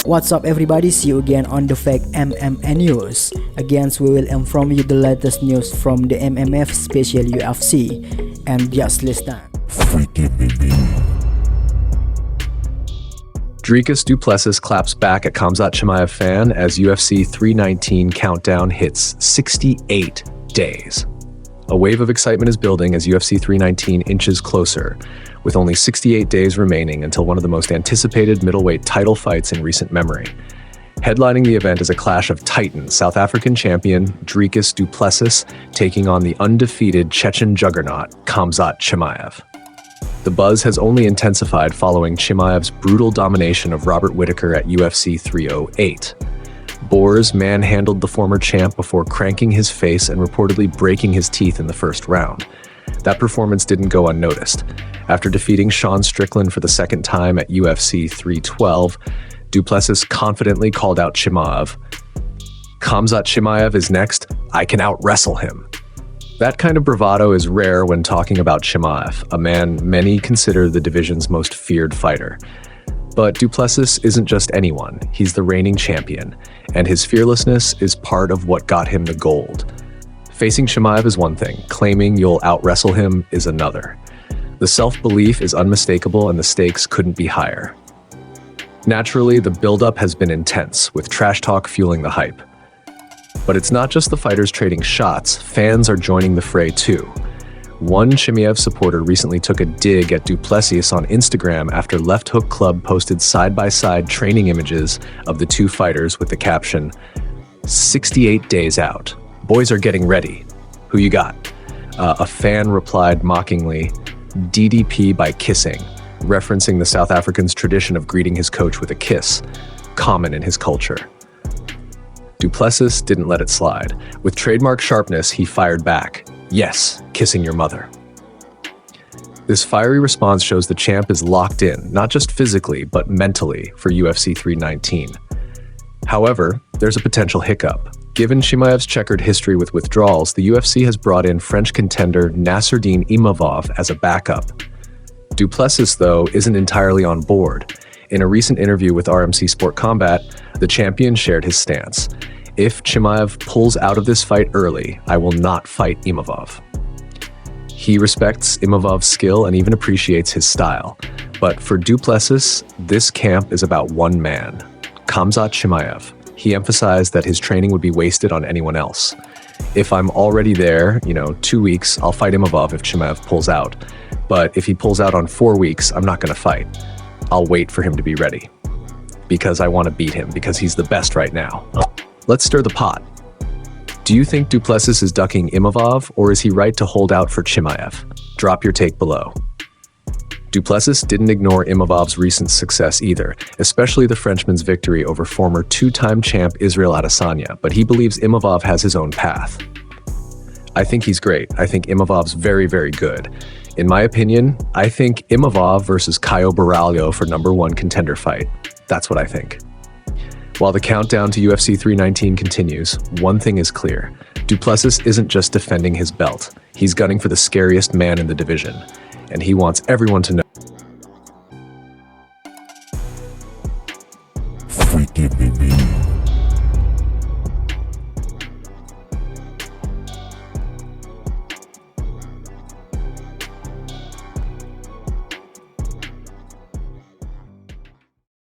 What's up everybody, see you again on the Fake MMA News. Again, we will inform you the latest news from the MMF special UFC. And just listen. Dricus du Plessis claps back at Khamzat Chimaev fan as UFC 319 countdown hits 68 days. A wave of excitement is building as UFC 319 inches closer, with only 68 days remaining until one of the most anticipated middleweight title fights in recent memory. Headlining the event is a clash of titans, South African champion Dricus du Plessis taking on the undefeated Chechen juggernaut Khamzat Chimaev. The buzz has only intensified following Chimaev's brutal domination of Robert Whittaker at UFC 308. Boers manhandled the former champ before cranking his face and reportedly breaking his teeth in the first round. That performance didn't go unnoticed. After defeating Sean Strickland for the second time at UFC 312, du Plessis confidently called out Chimaev. "Khamzat Chimaev is next. I can out-wrestle him." That kind of bravado is rare when talking about Chimaev, a man many consider the division's most feared fighter. But du Plessis isn't just anyone, he's the reigning champion, and his fearlessness is part of what got him the gold. Facing Chimaev is one thing, claiming you'll out-wrestle him is another. The self-belief is unmistakable and the stakes couldn't be higher. Naturally, the build-up has been intense, with trash talk fueling the hype. But it's not just the fighters trading shots, fans are joining the fray too. One Chimaev supporter recently took a dig at du Plessis on Instagram after Left Hook Club posted side-by-side training images of the two fighters with the caption, "68 days out. Boys are getting ready. Who you got?" A fan replied mockingly, "DDP by kissing," referencing the South African's tradition of greeting his coach with a kiss, common in his culture. Du Plessis didn't let it slide. With trademark sharpness, he fired back, "Yes, kissing your mother." This fiery response shows the champ is locked in, not just physically, but mentally, for UFC 319. However, there's a potential hiccup. Given Chimaev's checkered history with withdrawals, the UFC has brought in French contender Nassourdine Imavov as a backup. Du Plessis, though, isn't entirely on board. In a recent interview with RMC Sport Combat, the champion shared his stance. "If Chimaev pulls out of this fight early, I will not fight Imavov." He respects Imavov's skill and even appreciates his style. But for du Plessis, this camp is about one man, Khamzat Chimaev. He emphasized that his training would be wasted on anyone else. "If I'm already there, 2 weeks, I'll fight Imavov if Chimaev pulls out. But if he pulls out on 4 weeks, I'm not going to fight. I'll wait for him to be ready. Because I want to beat him, because he's the best right now." Let's stir the pot. Do you think du Plessis is ducking Imavov, or is he right to hold out for Chimaev? Drop your take below. Du Plessis didn't ignore Imavov's recent success either, especially the Frenchman's victory over former two-time champ Israel Adesanya, but he believes Imavov has his own path. "I think he's great. I think Imavov's very, very good. In my opinion, I think Immov versus Caio Borralho for #1 contender fight. That's what I think." While the countdown to UFC 319 continues, one thing is clear. Du Plessis isn't just defending his belt. He's gunning for the scariest man in the division. And he wants everyone to know